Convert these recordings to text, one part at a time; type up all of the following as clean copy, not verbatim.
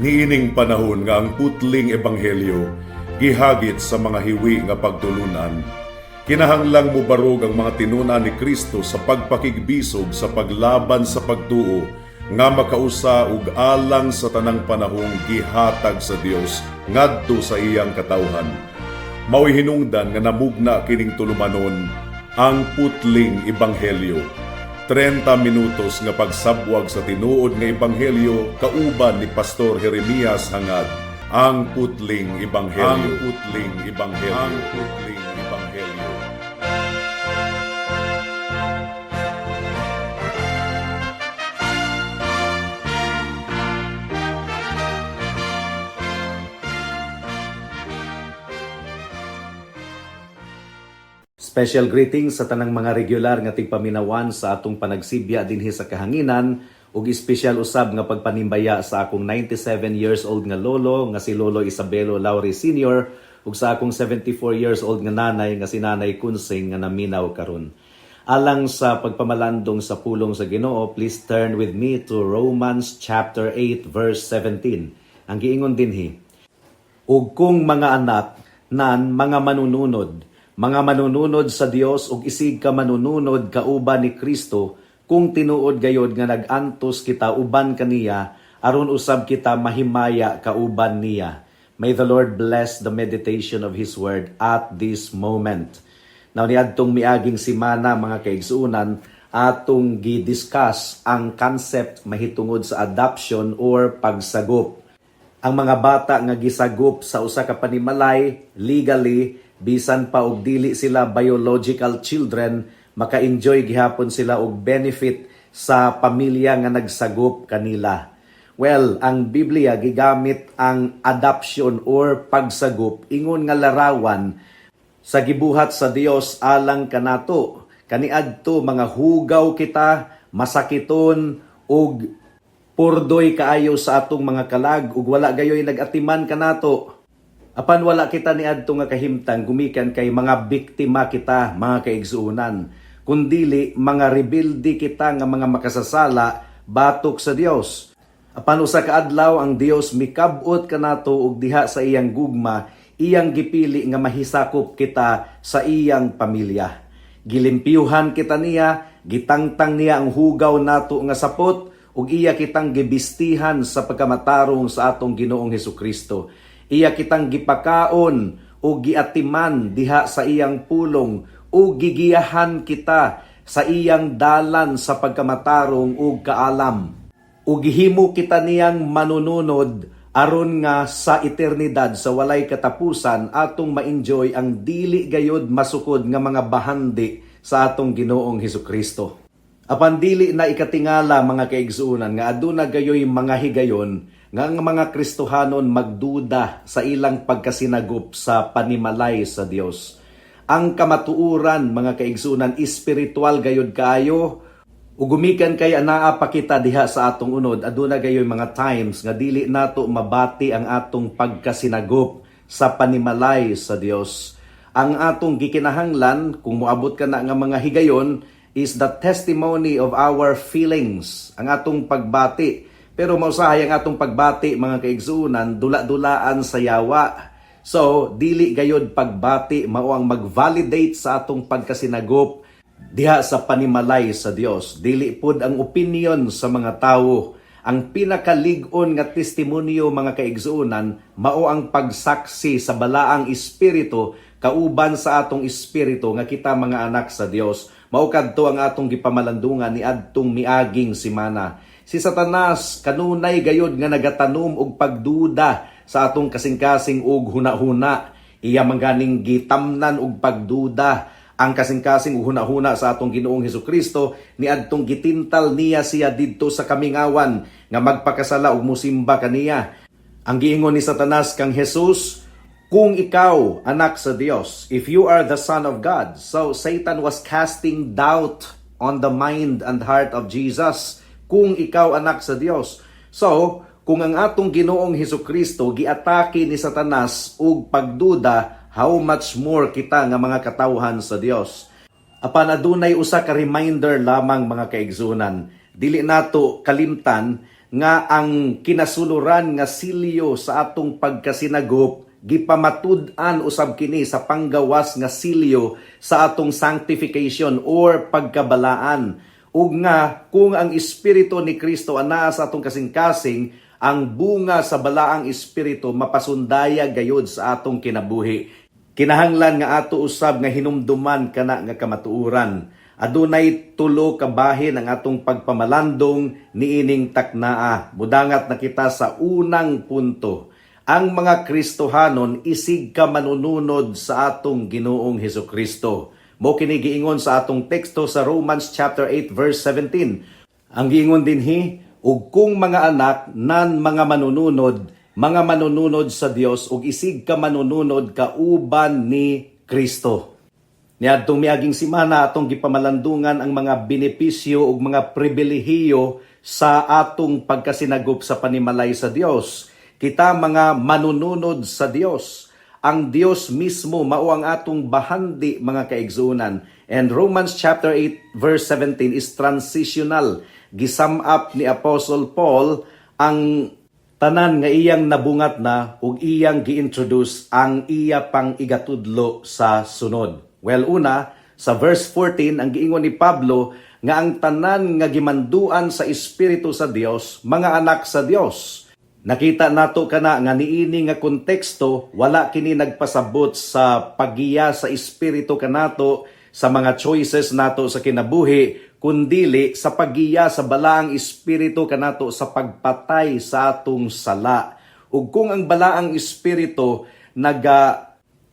Niining panahon nga ang putling ebanghelyo gihagit sa mga hiwi nga pagtulunan. Kinahanglang mubarog ang mga tinuna ni Kristo sa pagpakigbisog sa paglaban sa pagtuo nga makausa ug alang sa tanang panahong gihatag sa Dios ngadto sa iyang katawhan. Mao'y hinungdan nga namugna kining tulumanon ang putling ebanghelyo. 30 minutos nga pagsabwag sa tinuod nga ebanghelyo kauban ni Pastor Jeremias hangad ang putling ebanghelyo. Ang putling ebanghelyo. Ang putling ebanghelyo. Special greetings sa tanang mga regular nga tigpaminawan sa atong panagsibya dinhi sa kahanginan ug espesyal usab nga pagpanimbaya sa akong 97 years old nga lolo nga si Lolo Isabelo Lauri Sr. ug sa akong 74 years old nga nanay nga si Nanay Kunsing nga naminaw karon. Alang sa pagpamalandong sa pulong sa Ginoo, please turn with me to Romans chapter 8 verse 17. Ang giingon dinhi: ug kung mga anak nan mga manununod sa Dios ug isig ka manununod kauban ni Kristo, kung tinuod gayod nga nag-antos kita uban kaniya aron usab kita mahimaya kauban niya. May the Lord bless the meditation of His word at this moment. Now niadtong miaging simana mga kaigsuunan, atong gi-discuss ang concept mahitungod sa adoption or pagsagop. Ang mga bata nga gisagop sa usa ka panimalay legally, bisan pa og dili sila biological children, maka-enjoy gihapon sila og benefit sa pamilya nga nagsagop kanila. Well, ang Biblia gigamit ang adoption or pagsagop ingon nga larawan sa gibuhat sa Dios alang kanato. Kaniadto mga hugaw kita, masakiton ug purdoy kaayo sa atong mga kalag ug wala gayoy nagatiman kanato. Apan wala kita niadto nga kahimtang gumikan kay mga biktima kita mga kaigsuunan, kundili mga rebelde kita nga mga makasasala batok sa Dios. Apan usa ka adlaw ang Dios mikab-ot kanato ug diha sa iyang gugma iyang gipili nga mahisakop kita sa iyang pamilya. Gilimpyuhan kita niya, gitangtang niya ang hugaw nato nga sapot ug iya kitang gibistihan sa pagkamatarong sa atong Ginoong Hesukristo. Iya kitang gipakaon o giatiman diha sa iyang pulong o gigiyahan kita sa iyang dalan sa pagkamatarong ug kaalam. O gihimo kita niyang manununod aron nga sa eternidad sa walay katapusan atong ma-enjoy ang dili gayod masukod nga mga bahandi sa atong Ginoong Hesukristo. Apan dili na ikatingala mga kaigsuunan nga aduna gayoy mga higayon nga ang mga Kristohanon magduda sa ilang pagkasinagop sa panimalay sa Dios. Ang kamatuuran mga kaigsuunan espiritual gayud kaayo ug gumikan kay anaa pa kita diha sa atong unod aduna gayoy mga times nga dili nato mabati ang atong pagkasinagop sa panimalay sa Dios. Ang atong gikinahanglan kung moabot ka na nga mga higayon is the testimony of our feelings, ang atong pagbati. Pero mausahay ang atong pagbati mga kaigsuunan, dula-dulaan sa yawa. So, dili gayod pagbati mao ang mag-validate sa atong pagkasinagop diha sa panimalay sa Dios. Dili pud ang opinion sa mga tawo. Ang pinakalig-on nga testimonyo mga kaigsuunan mao ang pagsaksi sa balaang espiritu kauban sa atong espiritu nga kita mga anak sa Dios. Mao kadto ang atong gipamalandungan ni adtong miaging simana. Si Satanas kanunay gayod nga nagatanom og pagduda sa atong kasing-kasing ug huna-huna. Iya mangganing gitamnan og pagduda ang kasing-kasing ug huna-huna sa atong Ginoong Hesukristo ni adtong gitintal niya siya didto sa kamingawan nga magpakasala ug mosimba kaniya. Ang giingon ni Satanas kang Jesus, kung ikaw anak sa Dios, if you are the Son of God. So Satan was casting doubt on the mind and heart of Jesus. Kung ikaw anak sa Dios. So, kung ang atong Ginoong Hesukristo giatake ni Satanas ug pagduda, how much more kita nga mga katawhan sa Dios. Apan adunay usa ka reminder lamang mga kaigsunan. Dili nato kalimtan nga ang kinasuluran nga silyo sa atong pagkasinagop gipamatud-an usab kini sa panggawas nga silyo sa atong sanctification or pagkabalaan. Ug nga kung ang Espiritu ni Kristo anaa sa atong kasing-kasing, ang bunga sa balaang Espiritu mapasundaya gayud sa atong kinabuhi. Kinahanglan nga ato usab nga hinumduman kana nga kamatuoran. Adunay tulo ka bahin ang atong pagpamalandong niining taknaa. Mudangat na kita sa unang punto. Ang mga Kristohanon isig ka manununod sa atong Ginoong Hesukristo. Mo kini giingon sa atong teksto sa Romans chapter 8 verse 17. Ang giingon dinhi, ug kung mga anak nan mga manununod sa Dios ug isig ka manununod kauban ni Kristo. Niadtong miaging simana atong gipamalandungan ang mga benepisyo ug mga pribilehiyo sa atong pagkasinagop sa panimalay sa Dios. Kita mga manununod sa Dios. Ang Dios mismo mao ang atong bahandi mga kaigsuonan. And Romans chapter 8 verse 17 is transitional. Gisum up ni Apostle Paul ang tanan nga iyang nabungat na ug iyang gi-introduce ang iya pang igatudlo sa sunod. Well, una, sa verse 14, ang giingon ni Pablo nga ang tanan nga gimanduan sa Espiritu sa Dios, mga anak sa Dios. Nakita nato kana nga niini nga konteksto, wala kini nagpasabot sa paggiya sa Espiritu kanato sa mga choices nato sa kinabuhi, kundili sa paggiya sa balaang Espiritu kanato sa pagpatay sa atong sala. Ug kung ang balaang Espiritu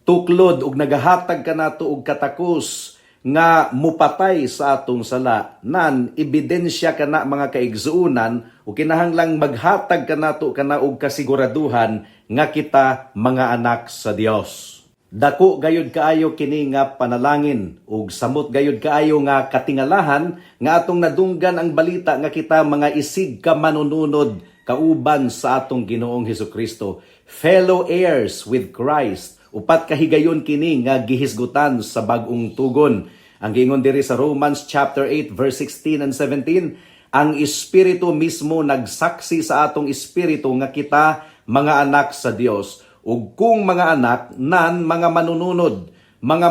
tuklod ug nagahatag kanato og katakos nga mupatay sa atong sala, nan ebidensya kana mga kaigsuonan ug kinahanglang maghatag kanato kana og kasiguraduhan nga kita mga anak sa Dios. Dako gayud kaayo kini nga panalangin ug samot gayud kaayo nga katingalahan nga atong nadunggan ang balita nga kita mga isig ka manununod kauban sa atong Ginoong Hesukristo, fellow heirs with Christ. Upat kahigayon kini nga gihisgutan sa bag-ong tugon. Ang giingon diri sa Romans chapter 8 verse 16 and 17, ang Espiritu mismo nagsaksi sa atong espiritu nga kita mga anak sa Dios. Ug kung mga anak nan mga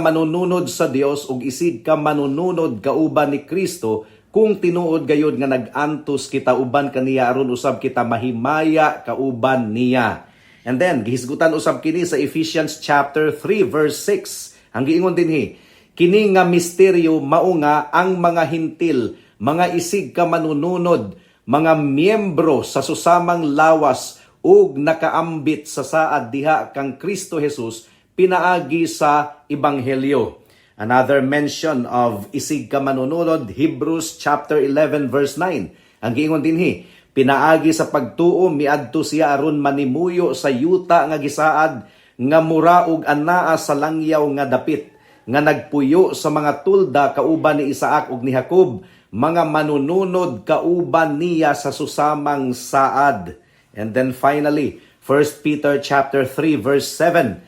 manununod sa Dios ug isig ka manununod kauban ni Kristo, kung tinuod gayud nga nag-antos kita uban kaniya aron usab kita mahimaya kauban niya. And then, gihisgutan usab kini sa Ephesians chapter 3 verse 6. Ang giingon dinhi, kini nga misteryo mao nga ang mga hintil, mga isig ka manununod, mga miyembro sa susamang lawas ug nakaambit sa saad diha kang Kristo Jesus pinaagi sa ebanghelyo. Another mention of isig ka manununod, Hebrews chapter 11 verse 9. Ang giingon dinhi, pinaagi sa pagtuo miadto siya aron manimuyo sa yuta nga gisaad nga mura og anaa sa langyaw nga dapit nga nagpuyo sa mga tulda kauban ni Isaac ug ni Jacob, mga manununod kauban niya sa susamang saad. And then finally, 1 Peter chapter 3 verse 7.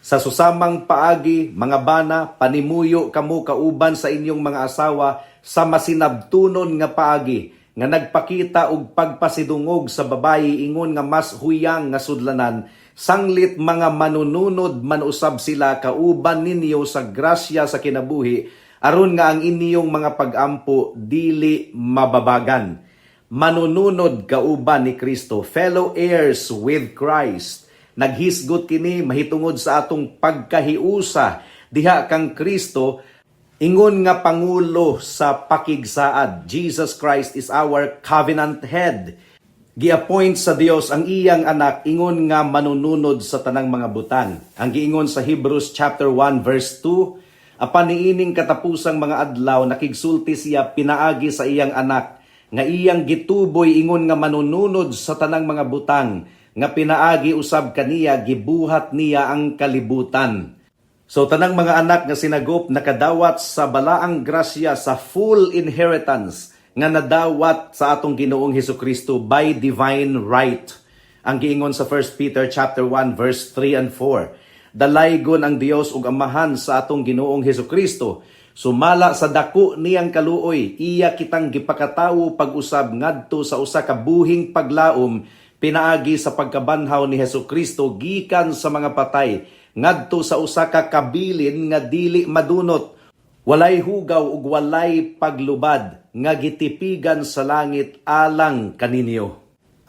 Sa susamang paagi, mga bana, panimuyo kamo kauban sa inyong mga asawa sa masinabtunon nga paagi nga nagpakita og pagpasidungog sa babayi ingon nga mas huyang nga sudlanan, sanglit mga manununod man usab sila kauban ninyo sa grasya sa kinabuhi, aron nga ang inyong mga pag-ampo dili mababagan. Manununod kauban ni Kristo, fellow heirs with Christ. Naghisgot kini mahitungod sa atong pagkahiusa diha kang Kristo. Ingon nga Pangulo sa pakigsaad, Jesus Christ is our covenant head. Gi-appoint sa Dios ang iyang anak, ingon nga manununod sa tanang mga butang. Ang giingon sa Hebrews chapter 1 verse 2, apan niining katapusang mga adlaw nakigsulti siya pinaagi sa iyang anak, nga iyang gituboy ingon nga manununod sa tanang mga butang, nga pinaagi usab kaniya gibuhat niya ang kalibutan. So tanang mga anak nga sinagop nakadawat sa balaang grasya sa full inheritance nga nadawat sa atong Ginoong Hesukristo by divine right. Ang giingon sa 1 Peter chapter 1 verse 3 and 4. Dalaygon ang Dios ug Amahan sa atong Ginoong Hesukristo, Sumala sa dako niyang kaluoy, iya kitang gipakatawo pag-usab ngadto sa usa ka buhing paglaom pinaagi sa pagkabanhaw ni Hesukristo gikan sa mga patay ngadto sa usa ka kabilin nga dili madunot. Walay hugaw ug walay paglubad nga gitipigan sa langit alang kaninyo.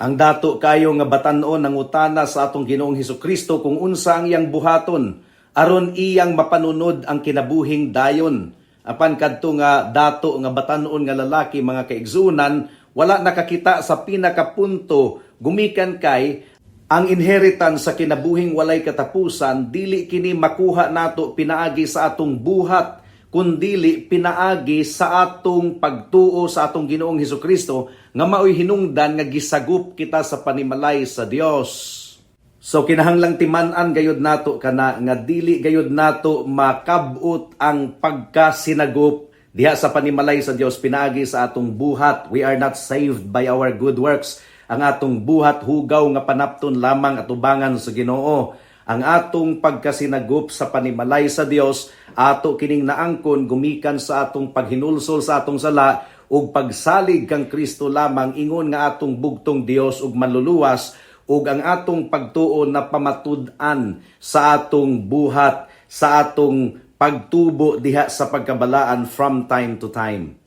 Ang dato kayo nga batan-on ang utana sa atong Ginoong Hesukristo kung unsa ang iyang buhaton aron iyang mapanunod ang kinabuhing dayon. Apan kadto nga dato nga batan-on nga lalaki mga kaigsunan wala nakakita sa pinakapunto gumikan kay ang inheritance sa kinabuhing walay katapusan dili kini makuha nato pinaagi sa atong buhat kundili pinaagi sa atong pagtuo sa atong Ginoong Hesukristo nga maoy hinungdan nga gisagup kita sa panimalay sa Dios. So kinahanglang timan-an gayud nato kana nga dili gayud nato makabut ang pagkasinagup diha sa panimalay sa Dios pinaagi sa atong buhat. We are not saved by our good works. Ang atong buhat hugaw nga panapton lamang atubangan sa Ginoo. Ang atong pagkasinagup sa panimalay sa Dios ato kining naangkon gumikan sa atong paghinulsol sa atong sala ug pagsalig kang Kristo lamang ingon nga atong bugtong Dios ug manluluwas ug ang atong pagtuo na pamatud-an sa atong buhat sa atong pagtubo diha sa pagkabalaan from time to time.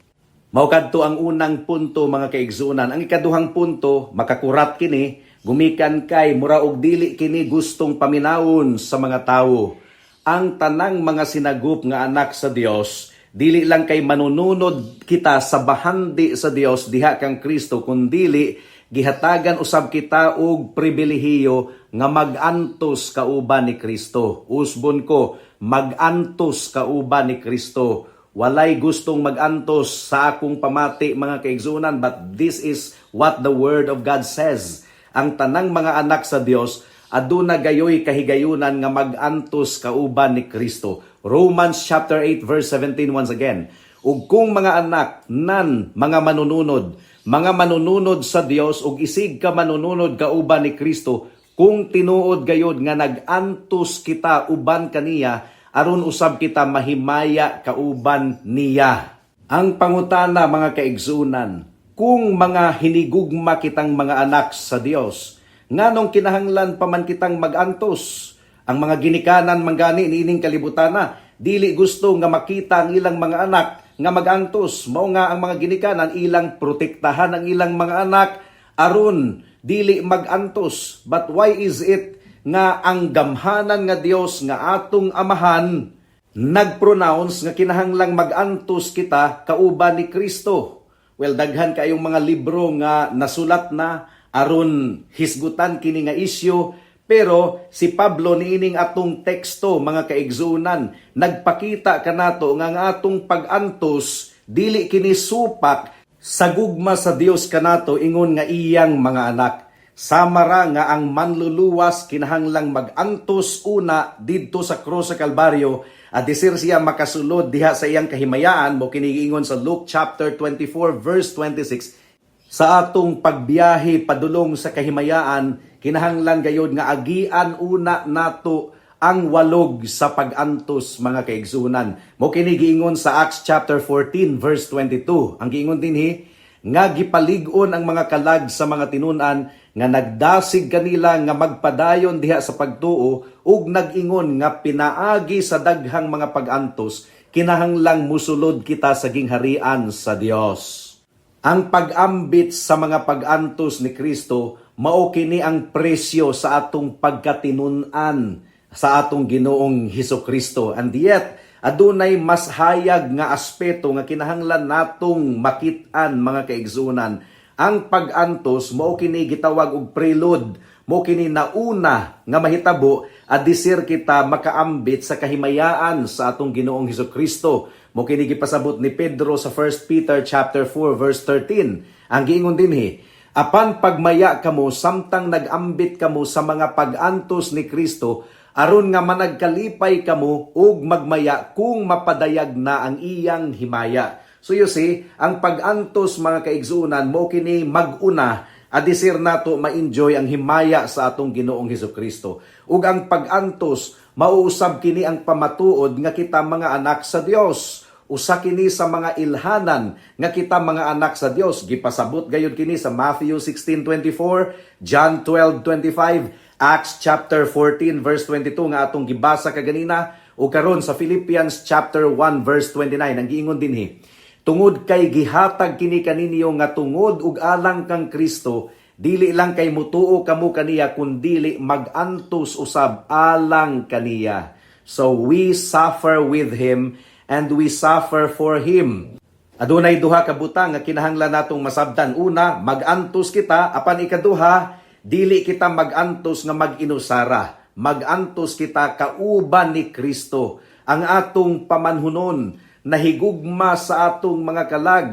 Mao kadto ang unang punto mga kaigsunan. Ang ikaduhang punto makakurat kini gumikan kay mura og dili kini gustong paminawon sa mga tawo. Ang tanang mga sinagup nga anak sa Dios dili lang kay manununod kita sa bahandi sa Dios diha kang Kristo kundili gihatagan usab kita og pribilehiyo nga mag-antos kauban ni Kristo. Usbon ko, mag-antos kauban ni Kristo. Walay gustong mag-antos sa akong pamati mga kaigsunan, but this is what the Word of God says. Ang tanang mga anak sa Dios aduna gayoy kahigayunan nga mag-antos kauban ni Kristo. Romans chapter 8 verse 17 once again. Ug kung mga anak nan mga manununod sa Dios ug isig ka manununod kauban ni Kristo, kung tinuod gayod nga nag-antos kita uban kaniya aron usab kita mahimaya kauban niya. Ang pangutana mga kaigsunan, kung mga hinigugma kitang mga anak sa Dios, nganong kinahanglan pa man kitang mag-antos? Ang mga ginikanan manggani niining kalibutana, dili gusto nga makita ang ilang mga anak nga mag-antos. Mao nga ang mga ginikanan ilang protektahan ang ilang mga anak aron dili mag-antos. But why is it nga ang gamhanan nga Dios nga atong amahan nag-pronounce nga kinahanglang mag-antos kita kauban ni Kristo? Well, daghan kayong mga libro nga nasulat na aron hisgutan kini nga isyu, pero si Pablo niining atong teksto mga kaigsunan nagpakita kanato nga ang atong pag-antos dili kini supak sa gugma sa Dios kanato ingon nga iyang mga anak. Samara nga ang manluluwas kinahanglang mag-antos una didto sa krus sa Kalbaryo at disir siya makasulod diha sa iyang kahimayaan mo kiniingon sa Luke chapter 24 verse 26. Sa atong pagbiyahe padulong sa kahimayaan kinahanglan gayod nga agian una nato ang walog sa pag-antos mga kaigsunan. Mo kini giingon sa Acts chapter 14 verse 22. Ang giingon dinhi nga gipalig-on ang mga kalag sa mga tinunan nga nagdasig kanila nga magpadayon diha sa pagtuo ug nag-ingon nga pinaagi sa daghang mga pag-antos kinahanglang musulod kita sa gingharian sa Dios. Ang pag-ambit sa mga pag-antos ni Kristo mao kini ang presyo sa atong pagkatinunan sa atong Ginoong Hesukristo. And yet adunay mas hayag nga aspeto nga kinahanglan natong makit-an mga kaigsunan. Ang pag-antos mao kini gitawag og prelude, mao kini nauna nga mahitabo adisir kita makaambit sa kahimayaan sa atong Ginoong Hesukristo. Mao kini gipasabot ni Pedro sa 1 Peter chapter 4 verse 13. Ang giingon dinhi, apan pagmaya kamo samtang nagambit kamo sa mga pag-antos ni Kristo aron nga managkalipay kamo ug magmaya kung mapadayag na ang iyang himaya. So you see, ang pag-antos mga kaigsunan mo kini mag-una adisir nato ma-enjoy ang himaya sa atong Ginoong Hesukristo. Ug ang pag-antos mauusab kini ang pamatuod nga kita mga anak sa Dios. usa kini sa mga ilhanan nga kita mga anak sa Dios. Gipasabot gayud kini sa Matthew 16:24, John 12:25, Acts chapter 14 verse 22 nga atong gibasa kaganina, o karon sa Philippians chapter 1 verse 29 ang giingon dinhi. Tungod kay gihatag kini kaninyo nga tungod ug alang kang Kristo, dili lang kay mutuo kamo kaniya kundi magantos usab alang kaniya. So we suffer with him and we suffer for him. Adunay duha ka butang nga kinahanglan natong masabtan. Una, magantos kita, apan ikaduha, dili kita magantos nga mag-inusara. Magantos kita kauban ni Kristo. Ang atong pamanhunon nahigugma sa atong mga kalag.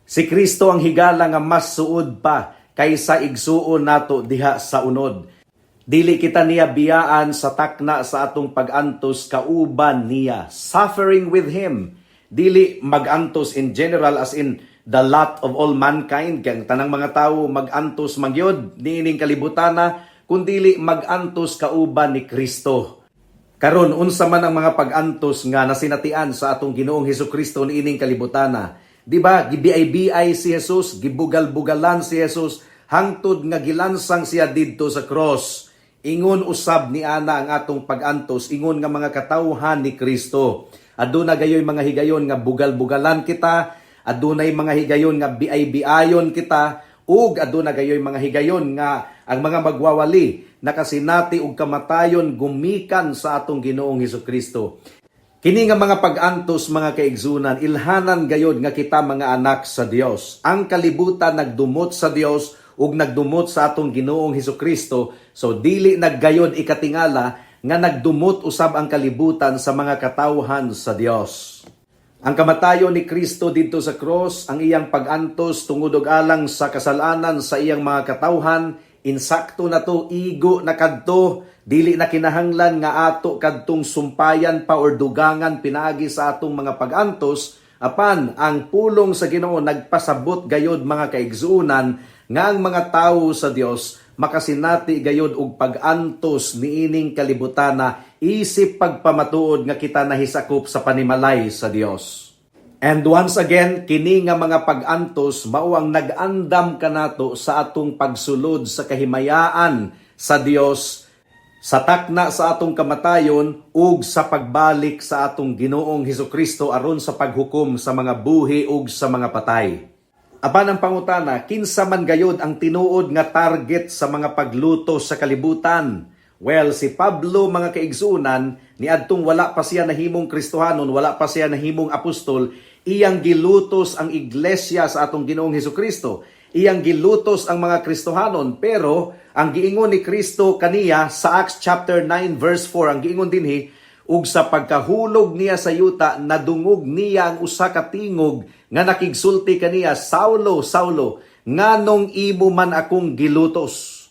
Si Kristo ang higala nga mas suod pa kaysa igsuon nato diha sa unod. Dili kita niya biyaan sa takna sa atong pagantos kauban niya. Suffering with him. Dili magantos in general as in the lot of all mankind. Kaya tanang mga tao magantos magyod niining kalibutana, kundili magantos kauban ni Kristo. Karon unsa man ang mga pagantos nga nasinatian sa atong Ginoong Hesukristo niining kalibutana. Di ba? Gibiay-biay si Jesus, gibugal-bugalan si Jesus, hangtod nga gilansang siya didto sa cross. Ingon usab ni ana ang atong pagantos, ingon nga mga katawhan ni Kristo. Aduna gayoy mga higayon nga bugal-bugalan kita, adunay mga higayon nga biay-biayon kita, ug aduna gayoy mga higayon nga ang mga magwawali nakasinati og kamatayon gumikan sa atong Ginoong Hesukristo. Kini nga mga pagantos mga kaigsunan, ilhanan gayod nga kita mga anak sa Dios. Ang kalibutan nagdumot sa Dios ug nagdumot sa atong Ginoong Hesukristo, so dili naggayod ikatingala nga nagdumot usab ang kalibutan sa mga katawhan sa Dios. Ang kamatayon ni Kristo dito sa cross, ang iyang pagantos tungod og alang sa kasalanan sa iyang mga katawhan, insakto na to, igo na kadto, dili na kinahanglan nga ato kadtong sumpayan pa or dugangan pinaagi sa atong mga pagantos, apan ang pulong sa Ginoo nagpasabot gayod mga kaigsuunan nga ang mga tawo sa Dios makasinati gayod og pagantos niining kalibutana isip pagpamatuod nga kita nahisakop sa panimalay sa Dios. And once again, kini nga mga pagantos mao ang nag-andam kanato sa atong pagsulod sa kahimayaan sa Dios, sa takna sa atong kamatayon ug sa pagbalik sa atong Ginoong Hesukristo aron sa paghukom sa mga buhi ug sa mga patay. Apan ang pangutana, kinsa man gayod ang tinuod nga target sa mga pagluto sa kalibutan? Well, si Pablo mga kaigsunan, niadtong wala pa siya nahimong Kristohanon, wala pa siya nahimong apostol, iyang gilutos ang iglesia sa atong Ginoong Hesukristo. Iyang gilutos ang mga Kristohanon, pero ang giingon ni Kristo kaniya sa Acts chapter 9 verse 4, ang giingon dinhi, ug sa pagkahulog niya sa yuta, nadungog niya ang usa ka tingog nga nakigsulti kaniya, Saulo, Saulo, nganong imo man akong gilutos?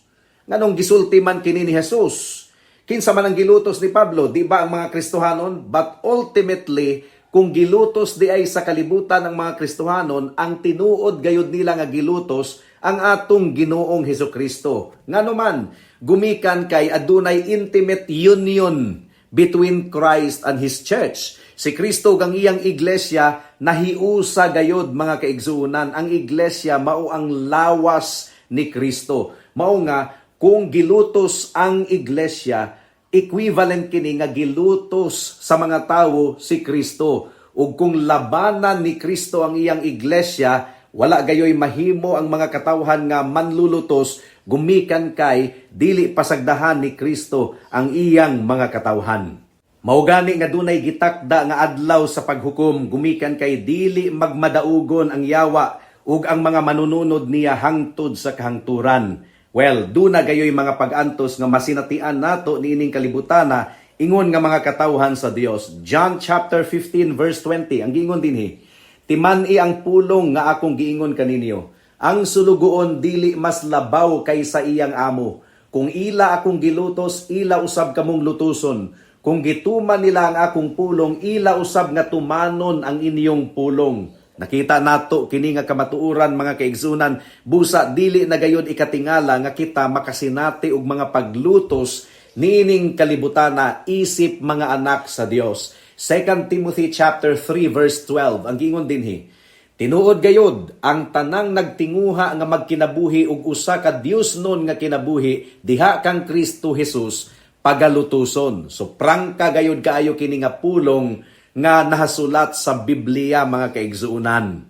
Nganong gisulti man kini ni Jesus? Kinsa man ang gilutos ni Pablo? Di ba ang mga Kristohanon? But ultimately, kung gilutos di ay sa kalibutan ng mga Kristohanon, ang tinuod gayud nila nga gilutos ang atong Ginoong Hesukristo. Ngano man, gumikan kay adunay intimate union between Christ and His church. Si Kristo ang iyang iglesia nahiusa gayod mga kaigsuunan. Ang iglesia mao ang lawas ni Kristo. Mao nga kung gilutos ang iglesia, equivalent kini nga gilutos sa mga tawo si Kristo. Ug kung labanan ni Kristo ang iyang iglesia, wala gayoy mahimo ang mga katawhan nga manlulutos gumikan kay dili pasagdahan ni Kristo ang iyang mga katawhan. Mao gani nga dunay gitakda nga adlaw sa paghukom gumikan kay dili magmadaugon ang yawa ug ang mga manununod niya hangtod sa kahangturan. Well, duna gayoy mga pagantos nga masinatian nato niining kalibutana ingon nga mga katawhan sa Dios. John chapter 15 verse 20 ang giingon dinhi, timani ang pulong nga akong giingon kaninyo. Ang sulugoon dili mas labaw kaysa iyang amo. Kung ila akong gilutos, ila usab kamong lutuson. Kung gituman nila ang akong pulong, ila usab nga tumanon ang inyong pulong. Nakita nato kini nga kamatuoran mga kaigsunan, busa dili na gayud ikatingala nga kita makasinati og mga paglutos niining kalibutana isip mga anak sa Dios. 2 Timothy chapter 3 verse 12 ang giingon dinhi, tinuod gayod ang tanang nagtinguha nga magkinabuhi ug usa ka Dios nun nga kinabuhi diha kang Kristo Jesus pagalutuson. So prangka gayod kaayo kini nga pulong nga nahasulat sa Biblia mga kaigsuunan.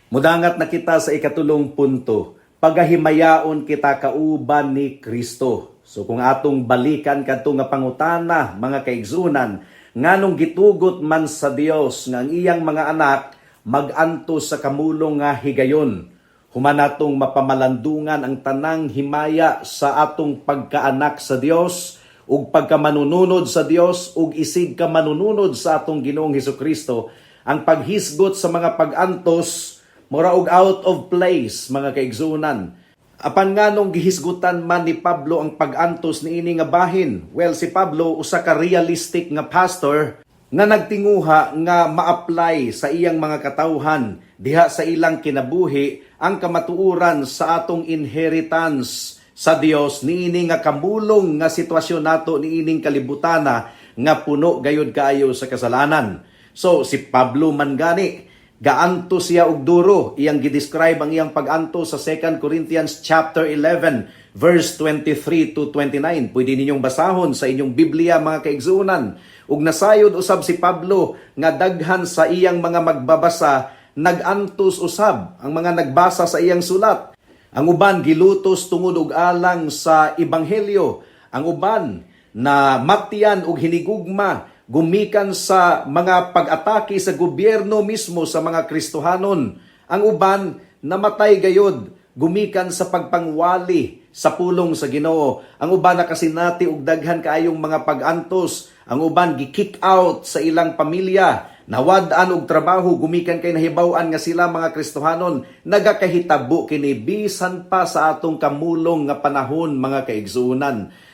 Mudangat na kita sa ikatulong punto, pagahimayaon kita kauban ni Kristo. So kung atong balikan kadto nga pangutana mga kaigsuunan, nganong gitugot man sa Dios nga ang iyang mga anak magantos sa kamulong nga higayon. Human natong mapamalandungan ang tanang himaya sa atong pagkaanak sa Dios ug pagkamanununod sa Dios ug isig ka manununod sa atong Ginoong Hesukristo. Ang paghisgot sa mga pagantos mura og out of place mga kaigsuunan. Apan nganong gihisgutan man ni Pablo ang pagantos niini nga bahin? Well, si Pablo usa ka realistic nga pastor nga nagtinguha nga ma-apply sa iyang mga katawhan diha sa ilang kinabuhi ang kamatuoran sa atong inheritance sa Dios niini nga kamulong nga sitwasyon nato niining kalibutana nga puno gayud kaayo sa kasalanan. So si Pablo man gani gaanto siya og duro, iyang gidescribe ang iyang paganto sa 2 Corinthians chapter 11 verse 23 to 29. Pwede ninyong basahon sa inyong Biblia mga kaigsuunan. Ug nasayod usab si Pablo nga daghan sa iyang mga magbabasa nagantos usab ang mga nagbasa sa iyang sulat. Ang uban gilutos tungod og alang sa ebanghelyo, ang uban na matiyan og hinigugma gumikan sa mga pag-atake sa gobyerno mismo sa mga Kristohanon. Ang uban namatay gayod gumikan sa pagpangwali sa pulong sa Ginoo. Ang uban nakasinati og daghan kaayong mga pag-antos. Ang uban gi-kick out sa ilang pamilya. Nawad-an og trabaho gumikan kay nahibaw-an nga sila mga Kristohanon nagakahitabo kini bisan pa sa atong kamulong nga panahon mga kaigsuunan.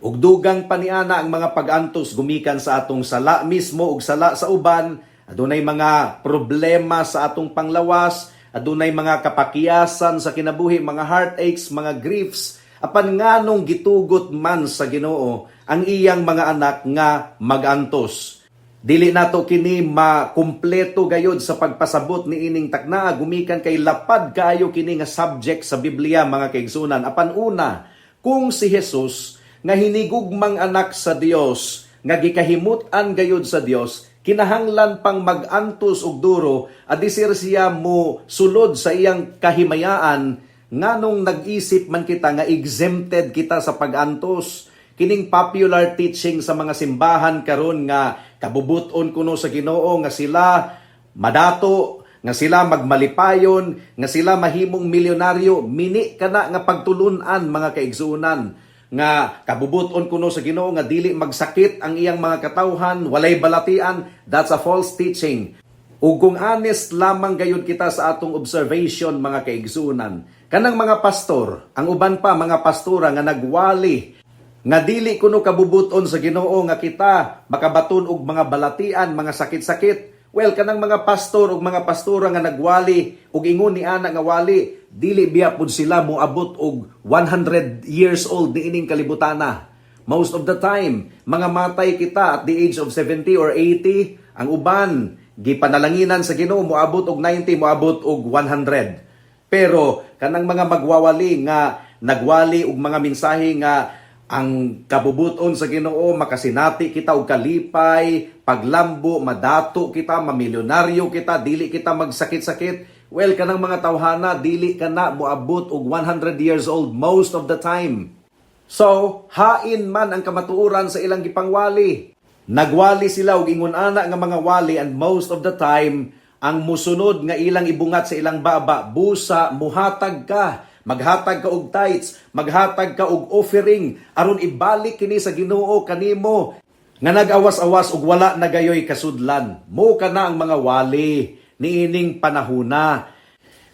Ug dugang paniana ang mga pagantos gumikan sa atong sala mismo ug sala sa uban, adunay mga problema sa atong panglawas, adunay mga kapakiyasan sa kinabuhi, mga heartaches, mga griefs, apan nganong gitugot man sa Ginoo ang iyang mga anak nga magantos. Dili nato kini makumpleto gayod sa pagpasabot ni ining takna gumikan kay lapad kaayo kini nga subject sa Biblia mga kaigsunan. Apan una, kung si Jesus nga hinigugmang anak sa Dios, nga gikahimut-an gayud sa Dios, kinahanglan pang magantos og duro, adisir siya mo sulod sa iyang kahimayaan, nganong nag-isip man kita nga exempted kita sa pagantos. Kining popular teaching sa mga simbahan karon nga kabubuton kuno sa Ginoo nga sila madato, nga sila magmalipayon, nga sila mahimong milyonaryo, mini kana nga pagtulunan mga kaigsuunan. Nga kabubuton kuno sa Ginoo nga dili magsakit ang iyang mga katawhan, walay balatian, that's a false teaching. Ug kung honest lamang gayud kita sa atong observation mga kaigsuunan, kanang mga pastor, ang uban pa mga pastora nga nagwali nga dili kuno kabubuton sa Ginoo nga kita makabaton og mga balatian, mga sakit-sakit. Well, kanang mga pastor ug mga pastora nga nagwali ug ingon ni ana nga wali, dili biya pud sila moabot og 100 years old niining kalibutana. Most of the time, mga matay kita at the age of 70 or 80, ang uban gipanalanginan sa Ginoo moabot og 90, moabot og 100. Pero kanang mga magwawali nga nagwali og mga mensahe nga ang kabubuton sa Ginoo makasinati kita og kalipay, paglambo, madato kita, mamilyonaryo kita, dili kita magsakit-sakit. Well, kanang mga tawhana dili kana moabot og 100 years old most of the time. So, hain man ang kamatuoran sa ilang gipangwali. Nagwali sila og ingon ana nga mga wali and most of the time ang musunod nga ilang ibungat sa ilang baba, busa, muhatag ka. Maghatag ka og tithes, maghatag ka og offering aron ibalik kini sa Ginoo kanimo nga nag-awas-awas og wala nagayoy kasudlan. Mo kana ang mga wali niining panahuna.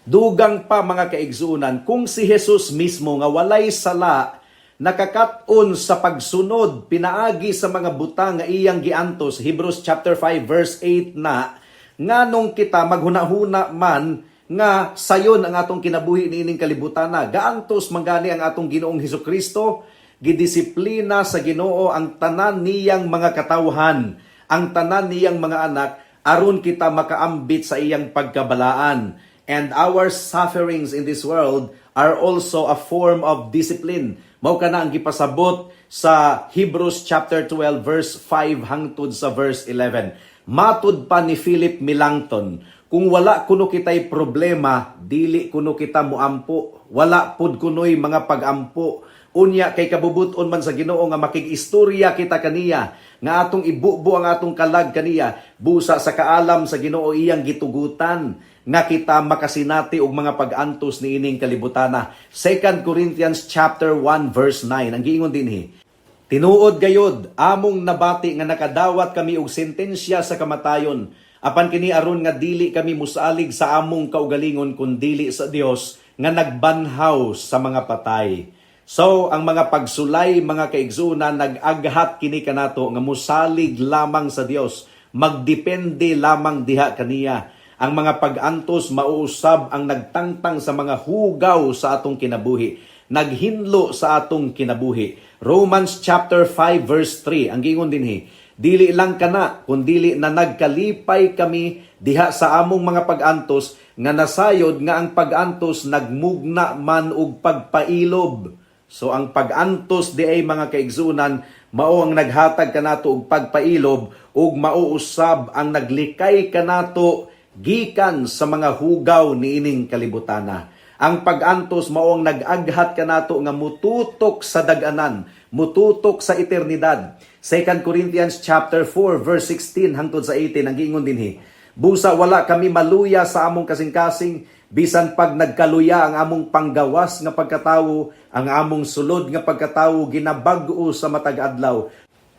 Dugang pa mga kaigsuunan, kung si Jesus mismo nga walay sala nakakat-on sa pagsunod pinaagi sa mga butang nga iyang giantos, Hebrews chapter 5 verse 8 na, nganong kita maghuna-huna man nga sayon ang atong kinabuhi niining kalibutana. Gaantos mangani ang atong Ginoong Hesukristo, gidisiplina sa Ginoo ang tanan niyang mga katawhan ang tanan niyang mga anak aron kita makaambit sa iyang pagkabalaan. And our sufferings in this world are also a form of discipline. Mao kana ang gipasabot sa Hebrews chapter 12 verse 5 hangtod sa verse 11. Matud pa ni Philip Melanchthon, kung wala kuno kitay problema, dili kuno kita muampo. Wala pud kunoy mga pagampo. Unya kay kabubuton man sa Ginoo nga makig-istorya kita kaniya, nga atong ibubo ang atong kalag kaniya, busa sa kaalam sa Ginoo iyang gitugutan, nga kita makasinati og mga pag-antos ni ining kalibutana. 2 Corinthians chapter 1 verse 9 ang giingon dinhi. Tinuod gayod, among nabati nga nakadawat kami og sentensya sa kamatayon, apan kini aron nga dili kami musalig sa among kaugalingon kundi sa Dios nga nagbanhaw sa mga patay. So, ang mga pagsulay, mga kaigsunan, nag-aghat kini kanato nga musalig lamang sa Dios, magdepende lamang diha kaniya. Ang mga pag-antos mauusab ang nagtangtang sa mga hugaw sa atong kinabuhi, naghinlo sa atong kinabuhi. Romans chapter 5 verse 3, ang gingon dinhi, dili lang kana, kundili na nagkalipay kami diha sa among mga pag-antos, nga nasayod nga ang pag-antos nagmugna man og pagpailob. So ang pag-antos di ay mga kaigsunan, mao ang naghatag kanato og pagpailob, ug mauusab ang naglikay kanato gikan sa mga hugaw ni ining kalibutana. Ang pag-antos mao ang nag-aghat kanato nga mututok sa dag-anan, mututok sa eternidad. 2 Corinthians chapter 4 verse 16 hangtod sa 18 ang giingon dinhi. Busa wala kami maluya sa among kasing-kasing, bisan pag nagkaluya ang among panggawas nga pagkatawo, ang among sulod nga pagkatawo ginabag-o sa matag adlaw.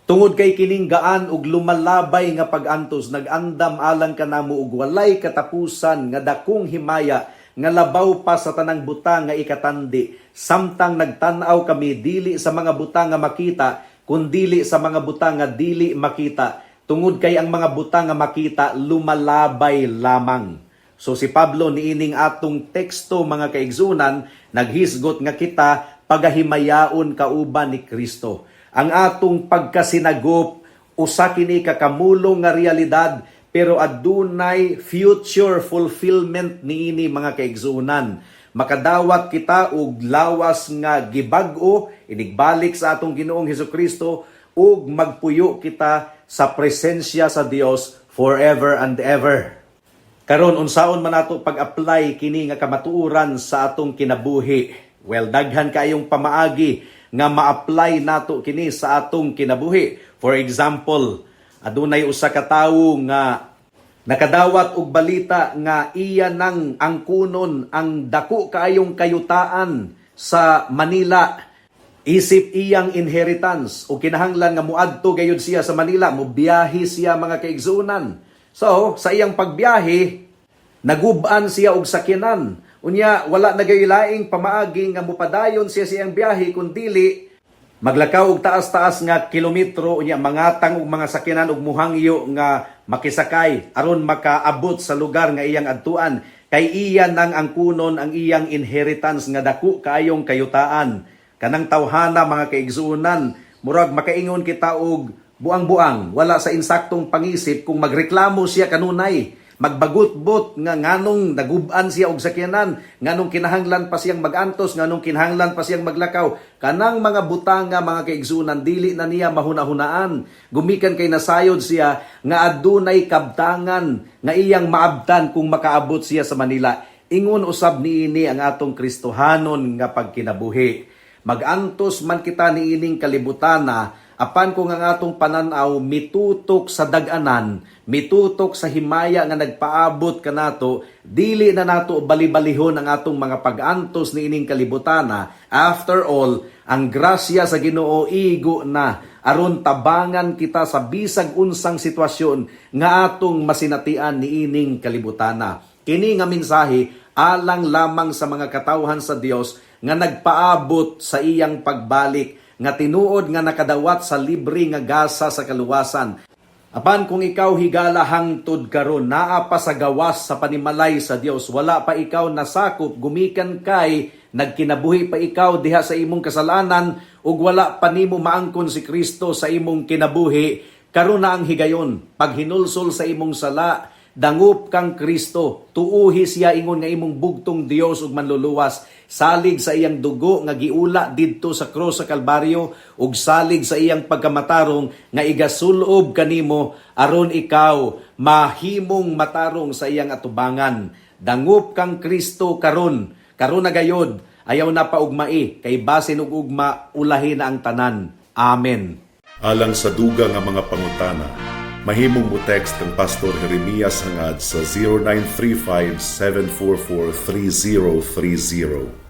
Tungod kay kining gaan ug lumalabay nga pag-antos, nag-andam alang kanamo og walay katapusan nga dakong himaya nga labaw pa sa tanang butang nga ikatandi. Samtang nagtan-aw kami dili sa mga butang nga makita, kundili sa mga butang nga dili makita. Tungod kay ang mga butang nga makita lumalabay lamang. So si Pablo niining atong teksto mga kaigsunan, naghisgot nga kita pagahimayaon kauban ni Kristo. Ang atong pagkasinagop, usa kini kakamulong nga realidad, pero adunay future fulfillment niini mga kaigsunan. Makadawat kita og lawas nga gibag-o, inigbalik sa atong Ginoong Hesukristo, ug magpuyo kita sa presensya sa Dios forever and ever. Karon unsaon man nato pag-apply kini nga kamatuoran sa atong kinabuhi? Well, daghan kayong pamaagi nga ma-apply nato kini sa atong kinabuhi. For example, adunay usa ka tawo nga nakadawat og balita nga iya nang angkunon ang dako kaayong kayutaan sa Manila. Isip iyang inheritance o kinahanglan nga muadto gayud siya sa Manila, mobiyahe siya mga kaigsunan. So, sa iyang pagbiyahe, nagub-an siya og sakyanan. Unya, wala na gayilaing pamaagi nga mupadayon siya sa iyang biyahe, kundili maglakaw og taas-taas nga kilometro, unya mangatang og mga sakyanan og muhangyo nga makisakay aron makaabot sa lugar nga iyang adtuan. Kay iya nang angkunon ang iyang inheritance nga dako kaayong kayutaan. Kanang tawhana mga kaigsunan, murag makaingon kita og buang-buang, wala sa insaktong pangisip kung magreklamo siya kanunay, magbagut-but nga nganong nagub-an siya og sakyanan, nganong kinahanglan pa siyang magantos, nganong kinahanglan pa siyang maglakaw. Kanang mga butanga mga kaigsunan, dili na niya mahuna-hunaan. Gumikan kay nasayod siya nga adunay kabtangan nga iyang maabtan kung makaabot siya sa Manila. Ingon usab niini ang atong Kristohanon nga pagkinabuhi. Magantos man kita niining kalibutana, apan kung ang atong pananaw mitutok sa dag-anan, mitutok sa himaya nga nagpaabot kanato, dili na nato bali-balihon ang atong mga pag-antos niining kalibutana. After all, ang grasya sa Ginoo igo na aron tabangan kita sa bisag unsang sitwasyon nga atong masinatian niining kalibutana. Kini nga mensahe alang lamang sa mga katawhan sa Dios nga nagpaabot sa iyang pagbalik, nga tinuod nga nakadawat sa libre nga gasa sa kaluwasan. Apan kung ikaw higala hangtod karon, naa pa sa gawas sa panimalay sa Dios, wala pa ikaw nasakop, gumikan kay nagkinabuhi pa ikaw diha sa imong kasalanan, ug wala pa nimo maangkon si Kristo sa imong kinabuhi, karon na ang higayon, pag hinulsol sa imong sala, dangup kang Kristo, tuuhi siya ingon nga imong bugtong Dios ug manluluwas, salig sa iyang dugo nga giula didto sa krus sa Kalbaryo ug salig sa iyang pagkamatarong nga igasulob kanimo aron ikaw mahimong matarong sa iyang atubangan. Dangup kang Kristo karon na gayod, ayaw na paugmai kay basin ug ugma ulahi na ang tanan. Amen. Alang sa duga nga mga pangutana, mahimong mo text ang Pastor Jeremias hangad sa 0935-744-3030.